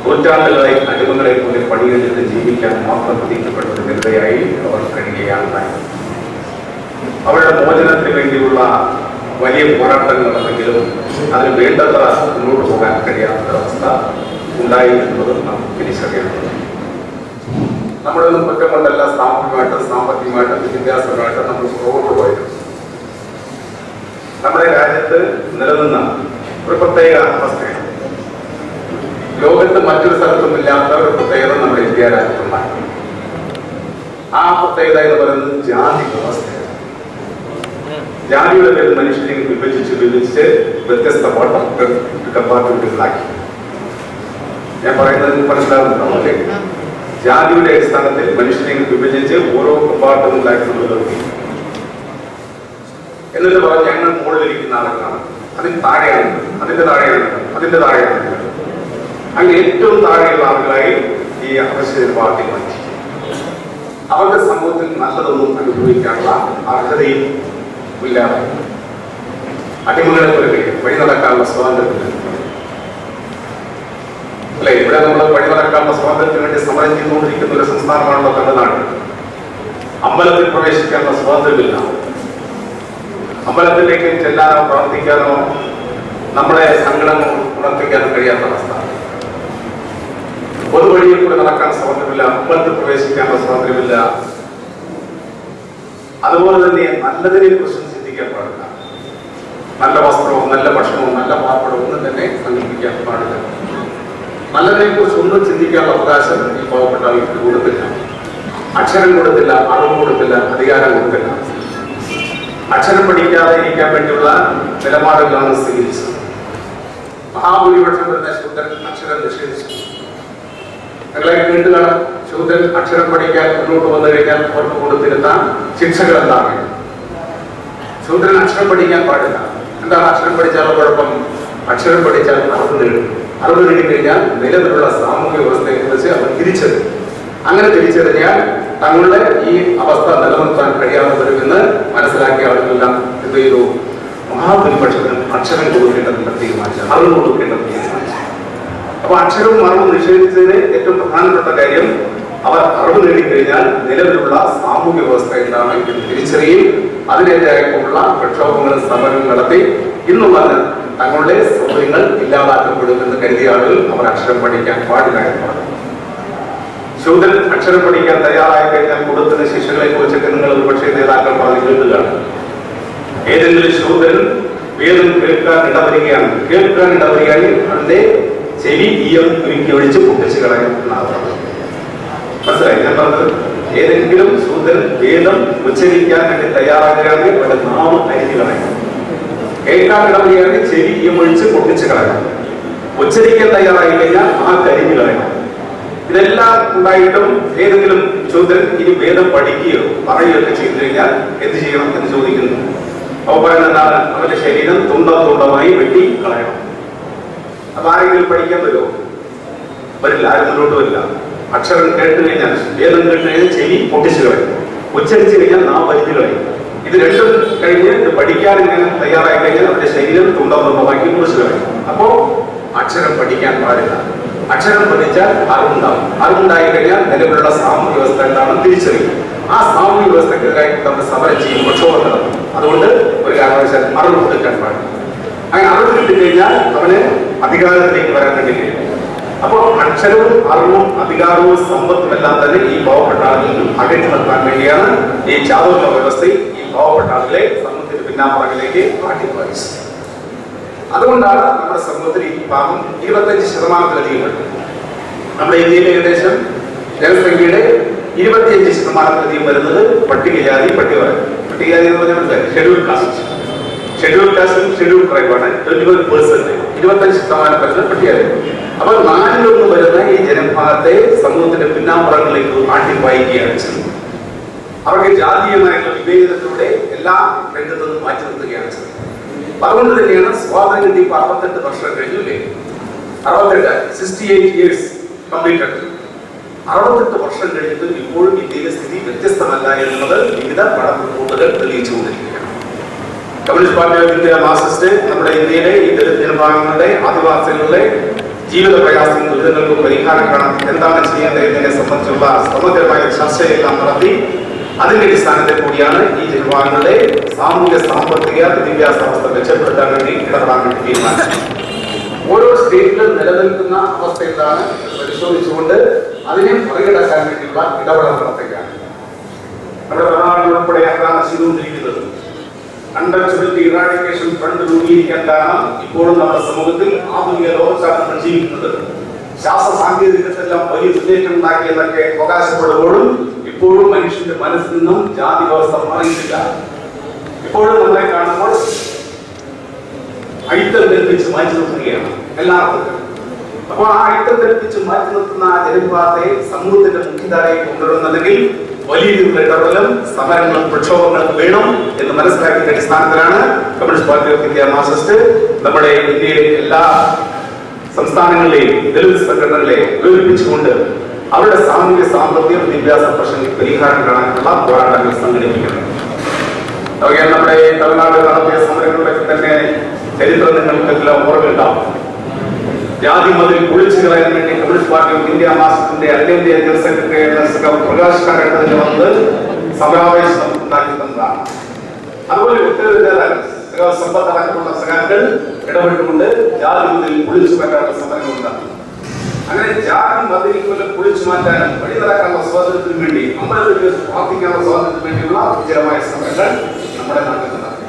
നൂറ്റാണ്ടുകളായി അടിമകളെ പോലെ പണിയെടുത്ത് ജീവിക്കാൻ മാത്രം വിധിക്കപ്പെട്ട ഒരു ജനതയായി അവർ കഴിയുകയാണ്. അവരുടെ മോചനത്തിന് വേണ്ടിയുള്ള വലിയ പോരാട്ടങ്ങൾ നടന്നെങ്കിലും അതിന് വേണ്ടത്ര മുന്നോട്ട് പോകാൻ കഴിയാത്തൊരവസ്ഥ ഉണ്ടായി എന്നുള്ളത് നാം തിരിച്ചറിയേണ്ടത്. നമ്മുടെ ഒന്നും കുറ്റം കൊണ്ടല്ല സാമ്പത്തികമായിട്ട് വിദ്യാഭ്യാസമായിട്ട് നമ്മൾ പുറകോട്ട് പോയത്. നമ്മുടെ രാജ്യത്ത് നിലനിന്ന ഒരു പ്രത്യേക അവസ്ഥയാണ്. ലോകത്ത് മറ്റൊരു സ്ഥലത്തും ഇല്ലാത്ത ഒരു പ്രത്യേകത നമ്മുടെ ഇന്ത്യ രാജ്യത്തുണ്ടായി. ആ പ്രത്യേകത എന്ന് പറയുന്നത് ജാതി വ്യവസ്ഥയാണ്. ജാതിയുടെ പേരിൽ മനുഷ്യനെ വിഭജിച്ച് വ്യത്യസ്ത കമ്പാർട്ട്മെന്റുകളാക്കി. ഞാൻ പറയുന്നത് മനസ്സിലാകുന്നുണ്ടോ? അല്ലേ? ജാതിയുടെ അടിസ്ഥാനത്തിൽ മനുഷ്യനെ വിഭജിച്ച് ഓരോ കമ്പാർട്ട്മെന്റിലാക്കി നമ്മൾ നിർത്തി. എന്നിട്ട് പറഞ്ഞ് ഞങ്ങൾ മുകളിലിരിക്കുന്ന ആളുകളാണ്, അതിന് താഴെയാണ്, അതിന്റെ താഴെയാണ്. അങ്ങനെ ഏറ്റവും താഴെയുള്ള ആളുകളായി ഈ അവശ്യ പാർട്ടി മാറ്റി. അവരുടെ സമൂഹത്തിൽ നല്ലതൊന്നും അനുഭവിക്കാനുള്ള അർഹതയും ഇല്ലാതെ അടിമകളെ പോലെ വഴി നടക്കാനുള്ള സ്വാതന്ത്ര്യത്തിന് അല്ലെ, ഇവിടെ നമ്മൾ വഴി നടക്കാനുള്ള സ്വാതന്ത്ര്യത്തിന് വേണ്ടി സമരം ചെയ്തുകൊണ്ടിരിക്കുന്ന ഒരു സംസ്ഥാനമാണല്ലോ തമിഴ്നാട്. അമ്പലത്തിൽ പ്രവേശിക്കാനുള്ള സ്വാതന്ത്ര്യമില്ല. അമ്പലത്തിലേക്ക് ചെല്ലാനോ പ്രാർത്ഥിക്കാനോ നമ്മുടെ സങ്കടങ്ങൾ ഉണർത്തിക്കാനോ കഴിയാത്ത അവസ്ഥ. പൊതുവഴിയിൽ കൂടെ നടക്കാൻ സ്വാതന്ത്ര്യമില്ല, അമ്പലത്തിൽ പ്രവേശിക്കാനുള്ള സ്വാതന്ത്ര്യമില്ല. അതുപോലെ തന്നെ നല്ലതിനെ കുറിച്ചും ചിന്തിക്കാൻ പാടില്ല. നല്ല വസ്ത്രവും നല്ല ഭക്ഷണവും നല്ല പാർപ്പിടവും ഒന്നും തന്നെ സങ്കല്പിക്കാൻ പാടില്ല. നല്ലതിനെ കുറിച്ച് ഒന്നും ചിന്തിക്കാനുള്ള അവകാശം ഈ പാവപ്പെട്ട ആൾക്ക് കൊടുത്തില്ല. അക്ഷരം കൊടുത്തില്ല, അറിവ് കൊടുത്തില്ല, അധികാരം കൊടുത്തില്ല. അക്ഷരം പഠിക്കാതെ ഇരിക്കാൻ വേണ്ടിയുള്ള നിലപാടുകളാണ് സ്വീകരിച്ചത്. മഹാഭൂരിപക്ഷം വരുന്ന ശൂദ്രൻ അക്ഷരം നിഷേധിച്ചു. ഞങ്ങളെ കേട്ടുകാണാം. ശൂദ്രൻ അക്ഷരം പഠിക്കാൻ മുന്നോട്ട് വന്നു കഴിഞ്ഞാൽ അവർക്ക് കൊടുത്തിരുന്ന ശിക്ഷകൾ എന്താണ്? ശൂദ്രൻ അക്ഷരം പഠിക്കാൻ പാടില്ല. എന്താണ് അക്ഷരം പഠിച്ചാലുള്ള കുഴപ്പം? അക്ഷരം പഠിച്ചാൽ അറിവ് നേടും. അറിവ് നേടിക്കഴിഞ്ഞാൽ നിലവിലുള്ള സാമൂഹ്യ വ്യവസ്ഥയെ കുറിച്ച് അവർ തിരിച്ചറിയും. അങ്ങനെ തിരിച്ചറിഞ്ഞാൽ തങ്ങളുടെ ഈ അവസ്ഥ നിലനിർത്താൻ കഴിയാതെ വരുമെന്ന് മനസ്സിലാക്കിയ ആളുകളെല്ലാം എന്ത് ചെയ്തു? മഹാഭൂരിപക്ഷത്തിനും അക്ഷരം കൊടുക്കേണ്ടതിന്റെ തീരുമാനിച്ചു, അറിവ് കൊടുക്കേണ്ടത് തീരുമാനിച്ചു. അപ്പൊ അക്ഷരവും അറിവും നിഷേധിച്ചതിന് ഏറ്റവും പ്രധാനപ്പെട്ട കാര്യം അവർ അറിവ് നേടിക്കഴിഞ്ഞാൽ നിലവിലുള്ള സാമൂഹ്യ വ്യവസ്ഥ എന്താണ് എന്ന് തിരിച്ചറിയും. അതിനെതിരായിട്ടുള്ള പ്രക്ഷോഭങ്ങളും സമരങ്ങളും നടത്തി ഇന്നുള്ള തങ്ങളുടെ സൗകര്യങ്ങൾ ഇല്ലാതാക്കപ്പെടുമെന്ന് കരുതിയ ആളുകൾ അവർ അക്ഷരം പഠിക്കാൻ പാടില്ല എന്ന് പറഞ്ഞു. ശൂദ്രൻ അക്ഷരം പഠിക്കാൻ തയ്യാറായി കഴിഞ്ഞാൽ കൊടുക്കുന്ന ശിക്ഷകളെ കുറിച്ചൊക്കെ നിങ്ങൾ ഒരുപക്ഷെ നേതാക്കൾ പറഞ്ഞ് കേൾക്കുകയാണ്. ഏതെങ്കിലും ശൂദ്രൻ വേദം കേൾക്കാൻ ഇടവരികയാണെങ്കിൽ അതിന്റെ ചെവി ഈയം കുരുക്കി ഒഴിച്ച് പൊട്ടിച്ച് കളയും എന്നാണ് പറഞ്ഞത്. മനസ്സിലായി ഞാൻ പറഞ്ഞത്? ഏതെങ്കിലും ശൂദ്രൻ വേദം ഉച്ചരിക്കാൻ വേണ്ടി തയ്യാറാകുകയാണെങ്കിൽ അവരുടെ നാമം അരിഞ്ഞു കളയും. കേൾക്കാൻ ഇടവരികയാണെങ്കിൽ ചെവി ഈയം ഒഴിച്ച് പൊട്ടിച്ച് കളയണം. ഉച്ചരിക്കാൻ തയ്യാറായി കഴിഞ്ഞാൽ ആ കരിഞ്ഞു കളയണം. ഇതെല്ലാം ഉണ്ടായിട്ടും ഏതെങ്കിലും ശൂദ്രൻ ഇനി വേദം പഠിക്കുകയോ പറയുകയൊക്കെ ചെയ്തു കഴിഞ്ഞാൽ എന്ത് ചെയ്യണം എന്ന് ചോദിക്കുന്നു. അവ പറയുന്നത് എന്താണ്? അവന്റെ ശരീരം തുണ്ടമായി വെട്ടി കളയണം. അപ്പൊ ആരെങ്കിലും പഠിക്കാൻ വരുമോ? വരില്ല. ആരും മുന്നോട്ട് വരില്ല. അക്ഷരം കേട്ട് കഴിഞ്ഞാൽ, വേദം കേട്ട് കഴിഞ്ഞാൽ ചെവി പൊട്ടിച്ചു കളയും, ഉച്ചരിച്ചു കഴിഞ്ഞാൽ നാം വലിച്ചു കളയും. ഇത് രണ്ടും കഴിഞ്ഞ് ഇത് പഠിക്കാൻ ഇങ്ങനെ തയ്യാറായി കഴിഞ്ഞാൽ അവരുടെ ശരീരം തുണ്ടമാക്കി മുറിച്ചു കളയും. അപ്പോ അക്ഷരം പഠിക്കാൻ പാടില്ല. അക്ഷരം പഠിച്ചാൽ അറിവുണ്ടാവും. അറിവുണ്ടായി കഴിഞ്ഞാൽ നിലവിലുള്ള സാമൂഹ്യ വ്യവസ്ഥ എന്താണെന്ന് തിരിച്ചറിയും. ആ സാമൂഹ്യ വ്യവസ്ഥക്കെതിരായി നമ്മൾ സമരം ചെയ്യും, പ്രക്ഷോഭം നടത്തും. അതുകൊണ്ട് ഒരു കാരണവശാലും അറിവ് കൊടുക്കാൻ പാടില്ല. അങ്ങനെ അറിവ് കിട്ടിക്കഴിഞ്ഞാൽ അവന് അധികാരത്തിലേക്ക് വരാൻ വേണ്ടി കഴിയും. അപ്പോൾ അക്ഷരവും അറിവും അധികാരവും സമ്പത്തും എല്ലാം തന്നെ ഈ പാവപ്പെട്ട ആളുകളിൽ അകറ്റി നിർത്താൻ വേണ്ടിയാണ് ഈ ചാതുർമ്മ വ്യവസ്ഥയിൽ ഈ പാവപ്പെട്ട ആളുകളെ സമൂഹത്തിന്റെ പിന്നാമ്പറങ്ങളിലേക്ക് മാറ്റിപ്പായിച്ചത്. അതുകൊണ്ടാണ് നമ്മുടെ സമൂഹത്തിൽ ഈ ഭാഗം 25% നമ്മുടെ ഇന്ത്യയിലെ ഏകദേശം ജനസംഖ്യയുടെ 25% വരുന്നത് പട്ടികജാതി എന്ന് പറഞ്ഞാൽ ഷെഡ്യൂൾ കാസ്റ്റ്. ഷെഡ്യൂൾ കാസ്റ്റും ഷെഡ്യൂൾ ട്രൈബാണ്. 21%, 25% വരുന്നത് പട്ടികജാതി. അപ്പോൾ 4-1 വരുന്ന ഈ ജനഭാഗത്തെ സമൂഹത്തിന്റെ പിന്നാമ്പറങ്ങളിലേക്ക് ആട്ടിപ്പായിക്കുകയാണ് ചെയ്യുന്നത്. അവർക്ക് ജാതീയമായിട്ടുള്ള വിവേചനത്തിലൂടെ എല്ലാ രംഗത്തു നിന്നും മാറ്റി നിർത്തുകയാണ് ചെയ്യുന്നത്. അതുകൊണ്ട് തന്നെയാണ് സ്വാതന്ത്ര്യം കിട്ടി 68 വർഷം കഴിഞ്ഞില്ലേ? 68 years കംപ്ലീറ്റഡ്. 68 വർഷം കഴിഞ്ഞിട്ട് ഇപ്പോഴും ഇന്ത്യയിലെ സ്ഥിതി വ്യത്യസ്തമല്ല എന്നുള്ളത് വിവിധ പഠന റിപ്പോർട്ടുകൾ തെളിയിച്ചുകൊണ്ടിരിക്കുകയാണ്. Communist party of India Marxist നമ്മുടെ ഇന്ത്യയിലെ ഈ ദളിത് ജനവിഭാഗങ്ങളുടെ ആദിവാസികളുടെ ജീവിത പ്രയാസങ്ങളും ദുരിതങ്ങൾക്കും പരിഹാരം കാണാൻ എന്താണ് ചെയ്യേണ്ടതിനെ സംബന്ധിച്ചുള്ള സമഗ്രമായ ചർച്ചയെല്ലാം നടത്തി അതിന്റെ അടിസ്ഥാനത്തിൽ കൂടിയാണ് ഈ ജനവാങ്ങളുടെ സാമൂഹ്യ സാമ്പത്തിക വിദ്യാഭ്യാസാവസ്ഥ മെച്ചപ്പെടുത്താൻ വേണ്ടി ഇടപെടാൻ വേണ്ടി തീരുമാനിച്ചത്. ഓരോ സ്റ്റേറ്റിലും നിലനിൽക്കുന്ന അവസ്ഥ എന്താണ് പരിശോധിച്ചുകൊണ്ട് അതിനെ മറികടക്കാൻ വേണ്ടിയുള്ള ഇടപെടൽ നടത്തുകയാണ്. നമ്മുടെ പ്രധാനമന്ത്രി ഉൾപ്പെടെ അതാണ് ചെയ്തുകൊണ്ടിരിക്കുന്നത്. അണ്ടർചെബിലിറ്റി ഇറാഡിക്കേഷൻ ഫണ്ട് രൂപീകരിക്കാൻ കാരണം ഇപ്പോഴും നമ്മുടെ സമൂഹത്തിൽ ആധുനിക ലോകത്താണ് ജീവിക്കുന്നത്. ശാസ്ത്ര സാങ്കേതികത്തെല്ലാം വലിയ മുന്നേറ്റം ഉണ്ടാക്കിയെന്നൊക്കെ അവകാശപ്പെടുമ്പോഴും ഇപ്പോഴും മനുഷ്യന്റെ മനസ്സിൽ നിന്നും ജാതി വ്യവസ്ഥ മാറിയിട്ടില്ല. ഇപ്പോഴും നമ്മളെ കാണുമ്പോൾ ഐത്തം ധരിപ്പിച്ച് മാറ്റി നിർത്തുകയാണ് എല്ലാവർക്കും. അപ്പോൾ ആ ഐത്തം ധരിപ്പിച്ച് മാറ്റി നിർത്തുന്ന ആ ജനവിഭാഗത്തെ സമൂഹത്തിന്റെ മുഖ്യധാരയിൽ കൊണ്ടുവരുന്നുണ്ടെങ്കിൽ വലിയ രീതിയിലുള്ള ഇടപെടലും സമരങ്ങളും പ്രക്ഷോഭങ്ങളും വേണം എന്ന് മനസ്സിലാക്കിയ അടിസ്ഥാനത്തിലാണ് communist party of India Marxist നമ്മുടെ ഇന്ത്യയിലെ എല്ലാ സംസ്ഥാനങ്ങളിലെയും ദളിത് സംഘടനകളെ ഉപയോഗിപ്പിച്ചുകൊണ്ട് അവരുടെ സാമൂഹ്യ സാമ്പത്തിക വിദ്യാഭ്യാസ പ്രശ്നങ്ങൾക്ക് പരിഹാരം കാണാനുള്ള പോരാട്ടങ്ങൾ സംഘടിപ്പിക്കുന്നത്. നമ്മുടെ തമിഴ്നാട് നടത്തിയ സമരങ്ങളിലൊക്കെ തന്നെ ചരിത്രം നിങ്ങൾക്കെല്ലാം ഓർമ്മയുണ്ടാവും. ജാതി മതിൽ പൊളിച്ചു കളയാൻ വേണ്ടി കമ്മ്യൂണിസ്റ്റ് പാർട്ടി ഓഫ് ഇന്ത്യ മാർക്സിസ്റ്റിന്റെ അഖിലേന്ത്യാ ജനറൽ സെക്രട്ടറി പ്രകാശ് കാരാട്ടിൽ വന്ന് സമാവേശം ഉണ്ടാക്കി തന്നതാണ്. അതുപോലെ സമ്പത്തടക്കമുള്ള സഖാക്കൾ ഇടപെട്ടുകൊണ്ട് ജാതി മതിൽ പൊളിച്ചു മാറ്റാനുള്ള സമരങ്ങൾ ഉണ്ടാക്കി. അങ്ങനെ ജാതി മതിൽ പൊളിച്ചു മാറ്റാനും വഴി നടക്കാനുള്ള സ്വാതന്ത്ര്യത്തിന് വേണ്ടി അമ്പലത്തിൽ പ്രാർത്ഥിക്കാനുള്ള സ്വാതന്ത്ര്യത്തിന് വേണ്ടിയുള്ള വിജയമായ സമരങ്ങൾ നമ്മുടെ നാട്ടിൽ നടത്തി.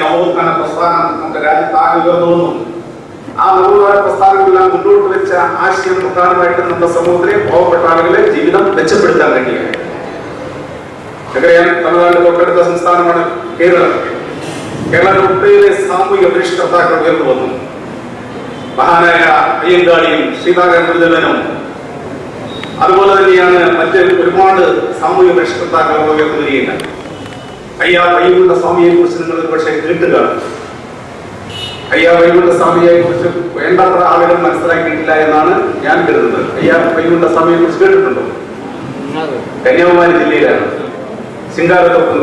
നവോത്ഥാന പ്രസ്ഥാനം നമ്മുടെ രാജ്യത്താകെ ഉയർന്നു. ആ നവോത്ഥാന പ്രസ്ഥാനങ്ങളെല്ലാം മുന്നോട്ട് വെച്ച ആശയം പ്രധാനമായിട്ടും നമ്മുടെ സമൂഹത്തിലെ പാവപ്പെട്ട ആളുകളെ ജീവിതം മെച്ചപ്പെടുത്താൻ വേണ്ടിയാണ്. തമിഴ്നാട് തൊട്ടടുത്ത സംസ്ഥാനമാണ് കേരളം. കേരളത്തിൽ ഒട്ടേറെ സാമൂഹിക പരിഷ്കർത്താക്കൾ ഉയർന്നു വന്നു. മഹാനായ അയ്യങ്കാളിയും ശ്രീനാരായണ ഗുരുദേവനും അതുപോലെ തന്നെയാണ് മറ്റ് ഒരുപാട് സാമൂഹിക പരിഷ്കർത്താക്കൾ ഉയർന്നു വരികയുണ്ട്. വൈകുണ്ഠ സ്വാമിയെ കുറിച്ച് നിങ്ങൾ ഒരുപക്ഷെ കേട്ടുക. വൈകുണ്ഠ സ്വാമിയെ കുറിച്ച് വേണ്ടത്ര ആളുകൾ മനസ്സിലാക്കിയിട്ടില്ല എന്നാണ് ഞാൻ കരുതുന്നത്. വൈകുണ്ഠ സ്വാമിയെ കുറിച്ച് കേട്ടിട്ടുണ്ടോ? കന്യാകുമാരി ജില്ലയിലാണ് ശിങ്കാരത്തൊപ്പം.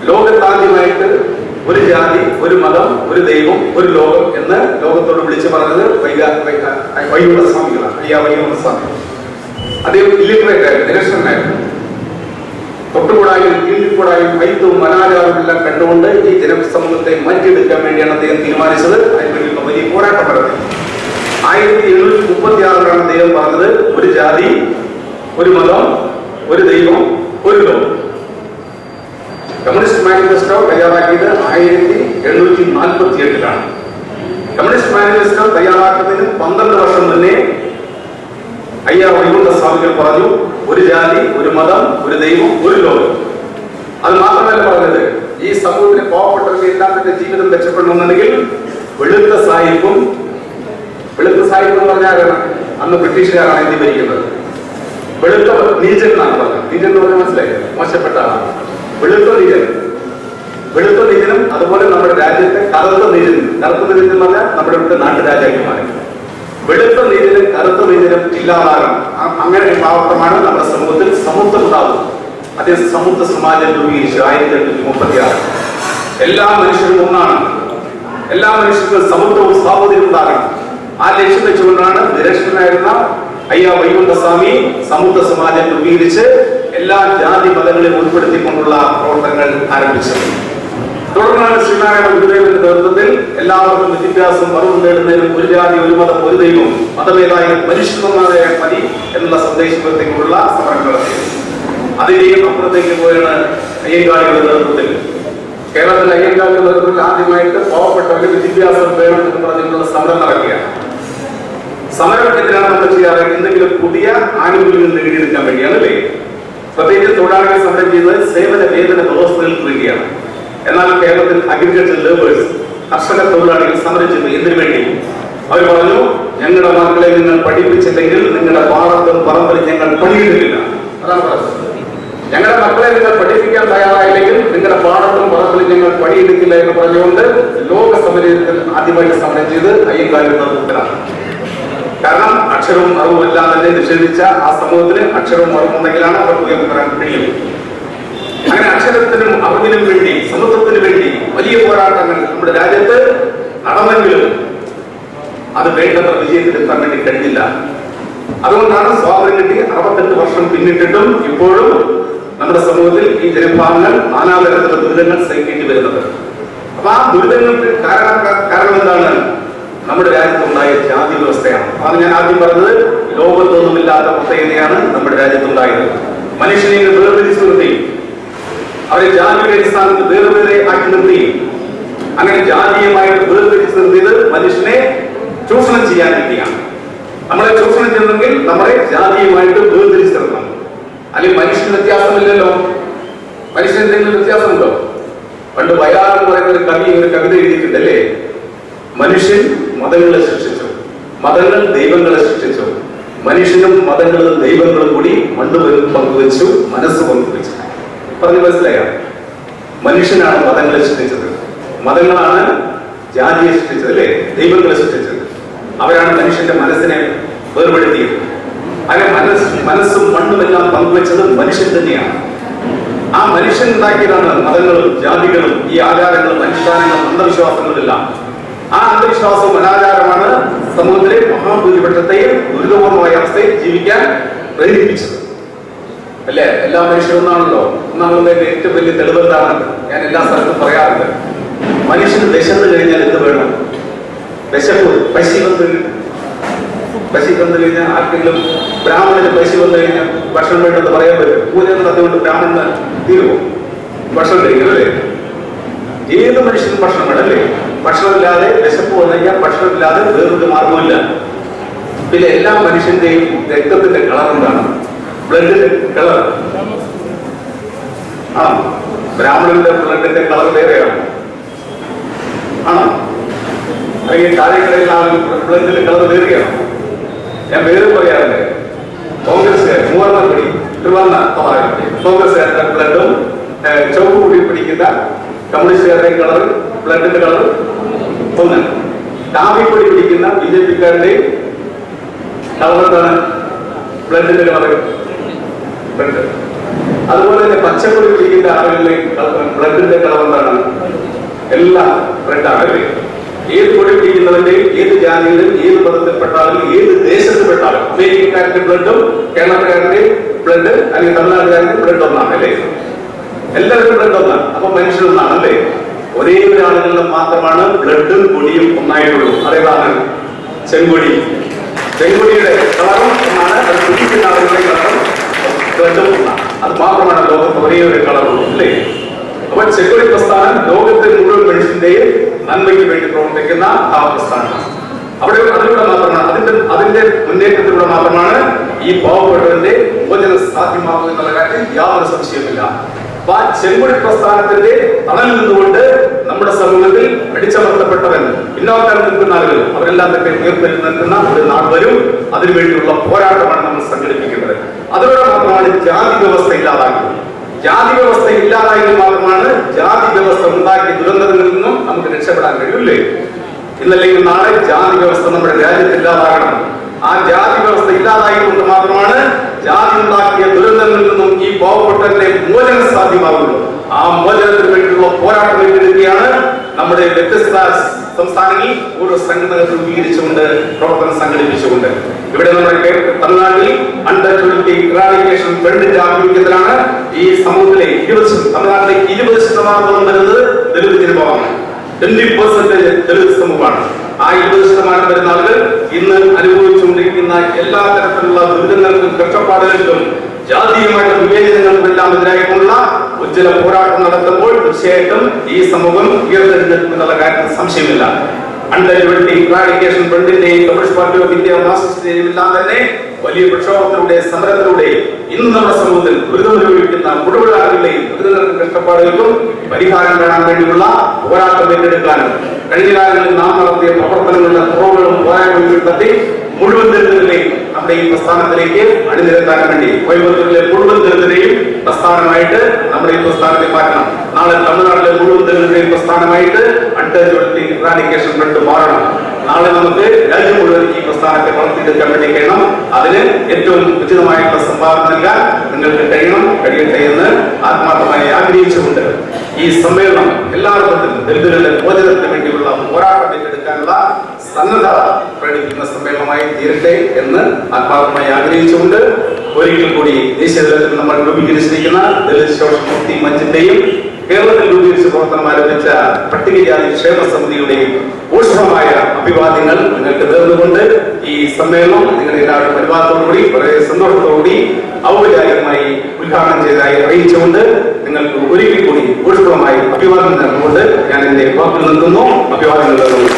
ലോകത്താദ്യമായിട്ട് ഒരു ജാതി, ഒരു മതം, ഒരു ദൈവം, ഒരു ലോകം എന്ന് ലോകത്തോട് വിളിച്ചു പറഞ്ഞത് വൈകുണ്ഠ സ്വാമികളാണ്. വൈകുണ്ഠ സ്വാമി അദ്ദേഹം ഇല്ലിറ്ററേറ്റ് ആയിരുന്നു, നിരക്ഷരനായിരുന്നു. തൊട്ടുകൂടായും കീഴിൽക്കൂടായും വൈദ്യവും അനാചാരവും എല്ലാം കണ്ടുകൊണ്ട് ഈ ജനസമൂഹത്തെ മാറ്റിയെടുക്കാൻ വേണ്ടിയാണ് അദ്ദേഹം തീരുമാനിച്ചത്. അതിനുവേണ്ടിയുള്ള വലിയ പോരാട്ടം നടത്തി. 1736 അദ്ദേഹം പറഞ്ഞത് ഒരു ജാതി, ഒരു മതം, ഒരു ദൈവം, ഒരു ലോകം. കമ്മ്യൂണിസ്റ്റ് മാനിഫെസ്റ്റോ തയ്യാറാക്കിയത് 1848 കമ്മ്യൂണിസ്റ്റ് മാനിഫെസ്റ്റോ തയ്യാറാക്കുന്നതിന് 12 വർഷം മുന്നേ വൈകുണ്ഠ സ്വാമികൾ പറഞ്ഞു ഒരു ജാതി, ഒരു മതം, ഒരു ദൈവം, ഒരു ലോകം. അത് മാത്രമല്ല പറഞ്ഞത്, ഈ സമൂഹത്തിലെ പാവപ്പെട്ടവർക്ക് എല്ലാം തന്നെ ജീവിതം മെച്ചപ്പെടണമെന്നുണ്ടെങ്കിൽ വെളുത്ത സാഹിബും എന്ന് പറഞ്ഞാൽ അന്ന് ബ്രിട്ടീഷുകാരാണ് ഇന്ത്യ ഭരിക്കുന്നത്. വെളുത്ത നീചൻ എന്നാണ് പറഞ്ഞത്. നീചൻ എന്ന് പറഞ്ഞാൽ മനസ്സിലായി, മോശപ്പെട്ട ആളാണ്. വെളുത്ത നീചനും അതുപോലെ നമ്മുടെ രാജ്യത്തെ കറുത്ത നീചൻ എന്ന് പറഞ്ഞാൽ നമ്മുടെ ഇവിടുത്തെ നാട്ടുരാജാക്കന്മാരെ. വെളുത്ത നീതിനും കറുത്ത നീതിനും ഇല്ലാതാകും. അങ്ങനെ ഒരു ഭാവമാണ് നമ്മുടെ സമൂഹത്തിൽ സമത്വം ഉണ്ടാകും. അതേ സമത്വ സമാജം രൂപീകരിച്ചു 1836. എല്ലാ മനുഷ്യരും ഒന്നാണ്. എല്ലാ മനുഷ്യർക്കും സമത്വവും സ്വാതന്ത്ര്യം ഉണ്ടാകണം. ആ ലക്ഷ്യം വെച്ചുകൊണ്ടാണ് നിരക്ഷരനായിരുന്ന വൈകുണ്ഠ സ്വാമി സമത്വ സമാജം രൂപീകരിച്ച് എല്ലാ ജാതി മതങ്ങളെയും ഉൾപ്പെടുത്തിക്കൊണ്ടുള്ള പ്രവർത്തനങ്ങൾ ആരംഭിച്ചത്. തുടർന്നാണ് ശ്രീനാരായണ ഗുരുദേവന്റെ നേതൃത്വത്തിൽ എല്ലാവർക്കും വിദ്യാഭ്യാസം അറിവ് നേടുന്നതിനും ഒരു ജാതി, ഒരു മതം, ഒരു ദൈവം, മതമേതായാലും മനുഷ്യനായ മതി എന്നുള്ള സന്ദേശത്തിനുള്ള സമരങ്ങൾ നടത്തി. അതിന്റെയും അപ്പുറത്തേക്ക് പോയാണ് അയ്യങ്കാളിയുടെ നേതൃത്വത്തിൽ. കേരളത്തിലെ അയ്യങ്കാളിയുടെ നേതൃത്വത്തിൽ ആദ്യമായിട്ട് പാവപ്പെട്ടവർക്ക് വിദ്യാഭ്യാസം വേണം എന്ന് പറഞ്ഞിട്ടുള്ള സമരം നടക്കുകയാണ്. സമരം എന്തിനാണ് നമ്മൾ ചെയ്യാറ്? എന്തെങ്കിലും പുതിയ ആനുകൂല്യങ്ങൾ നേടിയെടുക്കാൻ വേണ്ടിയാണ് അല്ലേ? പ്രത്യേകിച്ച് തൊഴിലാളികൾ സമരം ചെയ്യുന്നത് സേവന വേതന വ്യവസ്ഥകൾ തുകയാണ്. എന്നാൽ കേരളത്തിൽ അഗ്രികൾച്ചർ ലേബേഴ്സ്, കർഷക തൊഴിലാളികൾ സമരം ചെയ്തു. എന്തിനു വേണ്ടി? അവർ പറഞ്ഞു, ഞങ്ങളുടെ മക്കളെ നിങ്ങൾ പഠിപ്പിച്ചില്ലെങ്കിൽ നിങ്ങളുടെ പാടത്തും പറമ്പിലും ഞങ്ങൾ പണിയിടില്ല. അതാണ് പറഞ്ഞത്. ഞങ്ങളുടെ മക്കളെ നിങ്ങൾ പഠിപ്പിക്കാൻ തയ്യാറായില്ലെങ്കിൽ നിങ്ങളുടെ പാടത്തും പറമ്പിലും ഞങ്ങൾ പണിയെടുക്കില്ല എന്ന് പറഞ്ഞുകൊണ്ട് ലോക സമരത്തിൽ ആദ്യമായിട്ട് സമരം ചെയ്ത് അയ്യങ്കാളിയുടെ നേതൃത്വത്തിലാണ്. കാരണം അക്ഷരവും അറിവും എല്ലാം തന്നെ നിഷേധിച്ച ആ സമൂഹത്തിന് അക്ഷരവും അറിവുണ്ടെങ്കിലാണ് അവർക്ക് ഉയർത്താൻ കഴിയും. അങ്ങനെ അക്ഷരത്തിനും അറിവിനും വേണ്ടി, സമത്വത്തിനു വേണ്ടി വലിയ പോരാട്ടങ്ങൾ നമ്മുടെ രാജ്യത്ത് നടന്നെങ്കിലും അത് വേണ്ടത്ര വിജയത്തിലെത്താൻ വേണ്ടി കഴിഞ്ഞില്ല. അതുകൊണ്ടാണ് സ്വാതന്ത്ര്യം കിട്ടി 68 വർഷം പിന്നിട്ടിട്ടും ഇപ്പോഴും നമ്മുടെ സമൂഹത്തിൽ ഈ ജനവിഭാഗങ്ങൾ നാനാതരത്തിലുള്ള ദുരിതങ്ങൾ സഹിക്കേണ്ടി വരുന്നത്. അപ്പൊ ആ ദുരിതങ്ങൾക്ക് കാരണം എന്താണ്? നമ്മുടെ രാജ്യത്തുണ്ടായ ജാതി വ്യവസ്ഥയാണ്. അതാണ് ഞാൻ ആദ്യം പറഞ്ഞത്. ലോകത്തൊന്നുമില്ലാത്ത പ്രത്യേകതയാണ് നമ്മുടെ രാജ്യത്തുണ്ടായത്. മനുഷ്യനെ വേർതിരിച്ചു നിർത്തി, അവരെ ജാതിയുടെ അടിസ്ഥാനത്തിൽ വേറെ ആക്കി നിർത്തി. അങ്ങനെ ജാതീയമായിട്ട് വേർതിരിച്ചു നിർത്തിയത് മനുഷ്യനെ ചൂഷണം ചെയ്യാൻ വേണ്ടിയാണ്. നമ്മളെ ചൂഷണം ചെയ്യുന്നെങ്കിൽ നമ്മളെ ജാതീയമായിട്ട് വേർതിരിച്ചു നിർത്തണം. അല്ലെങ്കിൽ മനുഷ്യന് വ്യത്യാസമില്ലല്ലോ. മനുഷ്യന് എന്തെങ്കിലും വ്യത്യാസമുണ്ടോ? പണ്ട് വയാർ എന്ന് പറയുന്ന ഒരു കവി ഒരു കവിത എഴുതിയിട്ടുണ്ടല്ലേ, മനുഷ്യൻ മതങ്ങളെ സൃഷ്ടിച്ചു, മതങ്ങൾ ദൈവങ്ങളെ സൃഷ്ടിച്ചു, മനുഷ്യനും മതങ്ങളും ദൈവങ്ങളും കൂടി മണ്ണ് പങ്കുവെച്ചു, മനസ്സ് പങ്കുവെച്ചു. പറഞ്ഞു മനസ്സിലായ? മനുഷ്യനാണ് മതങ്ങളെ സൃഷ്ടിച്ചത്, മതങ്ങളാണ് ജാതിയെ സൃഷ്ടിച്ചത് അല്ലേ, ദൈവങ്ങളെ സൃഷ്ടിച്ചത്. അവരാണ് മനുഷ്യന്റെ മനസ്സിനെ വേർപെടുത്തിയത്. അങ്ങനെ മനസ്സും മണ്ണും എല്ലാം പങ്കുവെച്ചത് മനുഷ്യൻ തന്നെയാണ്. ആ മനുഷ്യൻ ഉണ്ടാക്കിയതാണ് മതങ്ങളും ജാതികളും ഈ ആചാരങ്ങളും അനുഷ്ഠാനങ്ങളും അന്ധവിശ്വാസങ്ങളും എല്ലാം. ആ അന്ധവിശ്വാസവും അനാചാരമാണ് സമൂഹത്തിലെ മഹാഭൂരിപക്ഷത്തെയും ദുരിതപൂർണമായ അവസ്ഥയിൽ ജീവിക്കാൻ പ്രേരിപ്പിച്ചത് അല്ലേ. എല്ലാ മനുഷ്യരും ഒന്നാണല്ലോ. ഒന്നാമതിന്റെ ഏറ്റവും വലിയ തെളിവ് എന്താണ്? ഞാൻ എല്ലാ സ്ഥലത്തും പറയാറുണ്ട്, മനുഷ്യന് വിശന്ന് കഴിഞ്ഞാൽ എന്ത് വേണം? വിശപ്പ്, പശി വന്നു കഴിഞ്ഞാൽ ആർക്കെങ്കിലും ബ്രാഹ്മണന് പശി വന്നു കഴിഞ്ഞാൽ ഭക്ഷണം വേണ്ടെന്ന് പറയാൻ പറ്റും? പൂജ അതുകൊണ്ട് ബ്രാഹ്മണന് തീരുമോ? ഭക്ഷണം കഴിക്കണം അല്ലേ? ഏത് മനുഷ്യനും ഭക്ഷണം വേണമല്ലേ? ഭക്ഷണമില്ലാതെ വിശപ്പ് വന്നു കഴിഞ്ഞാൽ ഭക്ഷണമില്ലാതെ വേറൊരു മാർഗമില്ല. പിന്നെ എല്ലാ മനുഷ്യന്റെയും രക്തത്തിന്റെ കളർ എന്താണ്? ബ്ലഡിന്റെ കളർ ആണോ? ബ്രാഹ്മണന്റെ ബ്ലഡിന്റെ കളർ വേറെയാണോ? ആണോ? അല്ലെങ്കിൽ താഴെക്കടയിൽ ബ്ലഡിന്റെ കളർ വേറെയാണോ? ഞാൻ വേറെ പറയാറുണ്ട്, കോൺഗ്രസ്സുകാർ മൂവർണ്ണപ്പടി കോൺഗ്രസ്സുകാരുടെ ബ്ലഡും ചുവപ്പ് കൂടി പിടിക്കുന്ന കമ്മ്യൂണിസ്റ്റുകാരുടെ കളർ ബ്ലഡിന്റെ കളർ ഒന്ന്. കാവിപ്പൊടി പിടിക്കുന്ന BJP-ക്കാരുടെ കളർ എന്താണ്? ബ്ലഡിന്റെ കളർ ബ്ലഡ്. അതുപോലെ തന്നെ പച്ചപ്പൊടി പിടിക്കുന്ന ആളുകളുടെ ബ്ലഡിന്റെ കളർ എന്താണ്? എല്ലാം ബ്ലഡാണ് അല്ലേ. ഏത് പൊടി പിടിക്കുന്നവന്റെയും ഏത് ജാതിയിലും ഏത് മതത്തിൽപ്പെട്ടാലും ഏത് ദേശത്തിൽപ്പെട്ടാലും അമേരിക്കക്കാരുടെ ബ്ലഡും കേരളക്കാരുടെ ബ്ലഡ് അല്ലെങ്കിൽ തമിഴ്നാട്ടുകാരുടെ ബ്ലഡ് ഒന്നാണ് അല്ലേ. എല്ലാവരും ബ്ലഡ് ഒന്നാണ്. അപ്പൊ മനുഷ്യരൊന്നാണ് അല്ലേ. ഒരേ ഒരാളുകളിൽ മാത്രമാണ് ബ്ലഡും പൊടിയും ഒന്നായിട്ടുള്ളൂ. അതേതാണ്? ചെങ്കൊടി. ചെങ്കൊടിയുടെ കളറും ഒന്നാണ്, അത് പിടിക്കുന്ന ആളുകളുടെ കളറും ബ്ലഡും ഒന്നാണ്. അത് മാത്രമാണ് ലോകത്ത് ഒരേ ഒരു കളറുള്ളൂ അല്ലേ. അപ്പൊ ചെങ്കൊടി പ്രസ്ഥാനം ലോകത്തെ മുഴുവൻ മനുഷ്യന്റെയും നന്മയ്ക്ക് വേണ്ടി പ്രവർത്തിക്കുന്ന ആ പ്രസ്ഥാനമാണ്. അതിലൂടെ മാത്രമാണ് അതിന്റെ മുന്നേറ്റത്തിലൂടെ മാത്രമാണ് ഈ പാവപ്പെട്ടവന്റെ മോചനം സാധ്യമാകുക എന്നുള്ള കാര്യത്തിൽ യാതൊരു സംശയമില്ല. അപ്പൊ ആ ചെങ്കൊടി പ്രസ്ഥാനത്തിന്റെ തണൽ നിന്നുകൊണ്ട് നമ്മുടെ സമൂഹത്തിൽ അടിച്ചമർത്തപ്പെട്ടവൻ പിന്നോക്കം നിൽക്കുന്ന ആളുകൾ അവരെല്ലാം തന്നെ ഉയർത്തിൽ നിൽക്കുന്ന ഒരു നാൾ വരും. അതിനുവേണ്ടിയുള്ള പോരാട്ടമാണ് നമ്മൾ സംഘടിപ്പിക്കുന്നത്. അതിലൂടെ മാത്രമാണ് ജാതി വ്യവസ്ഥ ഇല്ലാതാക്കുന്നത്. ജാതി വ്യവസ്ഥ ഇല്ലാതായെങ്കിൽ മാത്രമാണ് ജാതി വ്യവസ്ഥ ഉണ്ടാക്കിയ ദുരന്തങ്ങളിൽ നിന്നും നമുക്ക് രക്ഷപ്പെടാൻ കഴിയൂല്ലേ. ഇന്നല്ലെങ്കിൽ നാളെ ജാതി വ്യവസ്ഥ നമ്മുടെ രാജ്യത്ത് ഇല്ലാതാകണം. ആ ജാതി വ്യവസ്ഥ ഇല്ലാതായിക്കൊണ്ട് മാത്രമാണ് ജാതി ഉണ്ടാക്കിയ ദുരന്തങ്ങളിൽ നിന്നും ഈ പാവപ്പെട്ടവന്റെ മോചനം സാധ്യമാകുള്ളൂ. ആ മോചനത്തിന് വേണ്ടിയുള്ള പോരാട്ടം ഏറ്റെടുക്കുകയാണ് നമ്മുടെ വ്യത്യസ്ത സംസ്ഥാനങ്ങളിൽ ഓരോ സംഘടനകൾ രൂപീകരിച്ചുകൊണ്ട് പ്രവർത്തനം സംഘടിപ്പിച്ചുകൊണ്ട്. ഇവിടെ നമ്മുടെ തമിഴ്നാട്ടിൽ അണ്ടർ-20 ഇറാഡിക്കേഷൻ ഫണ്ടിന്റെ ആഭിമുഖ്യത്തിലാണ് ഈ സമൂഹത്തിലെ തമിഴ്നാട്ടിലെ 20% വരുന്നത് ദളിത് ജനവിഭാഗമാണ്. 20% ദളിത് സമൂഹമാണ്. ആ 20% വരുന്ന ആളുകൾ ഇന്ന് അനുഭവിച്ചുകൊണ്ടിരിക്കുന്ന എല്ലാ തരത്തിലുള്ള ദുരിതങ്ങൾക്കും കഷ്ടപ്പാടുകൾക്കും ജാതീയമായിട്ടുള്ള വിവേചനങ്ങൾക്കും എല്ലാം എതിരായിട്ടുള്ള ഉജ്ജ്വല പോരാട്ടം നടത്തുമ്പോൾ തീർച്ചയായിട്ടും ഈ സമൂഹം ഉയർത്തെഴുന്നേൽക്കുമെന്നുള്ള കാര്യത്തിൽ സംശയമില്ല. അണ്ടർ-20 ഇറാഡിക്കേഷൻ ഫണ്ടിന്റെയും കമ്മ്യൂണിസ്റ്റ് പാർട്ടി ഓഫ് ഇന്ത്യ മാർക്സിസ്റ്റിന്റെയും എല്ലാം തന്നെ വലിയ പ്രക്ഷോഭത്തിലൂടെ സമരത്തിലൂടെ ഇന്ന് നമ്മുടെ സമൂഹത്തിൽ ദുരിതമനുഭവിക്കുന്ന മുഴുവൻ ആളുകളെയും ദുരിതങ്ങൾക്കും കഷ്ടപ്പാടുകൾക്കും പരിഹാരം കാണാൻ വേണ്ടിയുള്ള പോരാട്ടം ഏറ്റെടുക്കാനും കഴിഞ്ഞ കാലങ്ങളിൽ നാം നടത്തിയ പ്രവർത്തനങ്ങളുടെ കുറവുകളും പോരായ്മകളും തട്ടി മുഴുവൻ ദളിതരെയും നമ്മുടെ ഈ പ്രസ്ഥാനത്തിലേക്ക് അണിനിരത്താൻ വേണ്ടി കോയമ്പത്തൂരിലെ മുഴുവൻ ദളിതരെയും പ്രസ്ഥാനമായിട്ട് നമ്മുടെ ഈ പ്രസ്ഥാനത്തെ മാറ്റണം. നാളെ തമിഴ്നാട്ടിലെ മുഴുവൻ ദളിതരെയും പ്രസ്ഥാനമായിട്ട് അണ്ടർ-20 ഇറാഡിക്കേഷൻ ഫണ്ട് മാറണം. നാളെ നമുക്ക് രാജ്യം മുഴുവൻ ഈ പ്രസ്ഥാനത്തെ വളർത്തിയെടുക്കാൻ വേണ്ടി കഴിയണം. അതിന് ഏറ്റവും ഉചിതമായിട്ടുള്ള സംഭാവന നൽകാൻ നിങ്ങൾക്ക് കഴിയട്ടെ എന്ന് ആത്മാർത്ഥമായി ആഗ്രഹിച്ചുകൊണ്ട് ഈ സമ്മേളനം എല്ലാ അർത്ഥത്തിലും ദളിതരുടെ മോചനത്തിന് വേണ്ടിയുള്ള പോരാട്ടം ഏറ്റെടുക്കാനുള്ള സന്നദ്ധ പ്രകടിപ്പിക്കുന്ന സമ്മേളനമായി തീരട്ടെ എന്ന് ആത്മാർത്ഥമായി ആഗ്രഹിച്ചുകൊണ്ട് ഒരിക്കൽ കൂടി ദേശീയ തലത്തിൽ നമ്മൾ രൂപീകരിച്ചിരിക്കുന്ന ദളിത് ശോഷണമുക്തി മഞ്ചിന്റെയും കേരളത്തിൽ രൂപീകരിച്ച് പ്രവർത്തനം ആരംഭിച്ച പട്ടികജാതി ക്ഷേമ സമിതിയുടെയും ഊഷ്മളമായ അഭിവാദ്യങ്ങൾ നിങ്ങൾക്ക് നേർന്നുകൊണ്ട് ഈ സമ്മേളനം നിങ്ങളുടെ എല്ലാവരും പരിപാടിയോടുകൂടി വളരെ സന്തോഷത്തോടുകൂടി ഔപചാരികമായി ഉദ്ഘാടനം ചെയ്തതായി അറിയിച്ചുകൊണ്ട് നിങ്ങൾക്ക് ഒരിക്കൽ കൂടി ഊഷ്മളമായി അഭിവാദ്യം നൽകുകൊണ്ട് ഞാൻ എന്റെ വാക്കുകൾ നിർത്തുന്നു. അഭിവാദ്യങ്ങൾ നൽകുന്നു.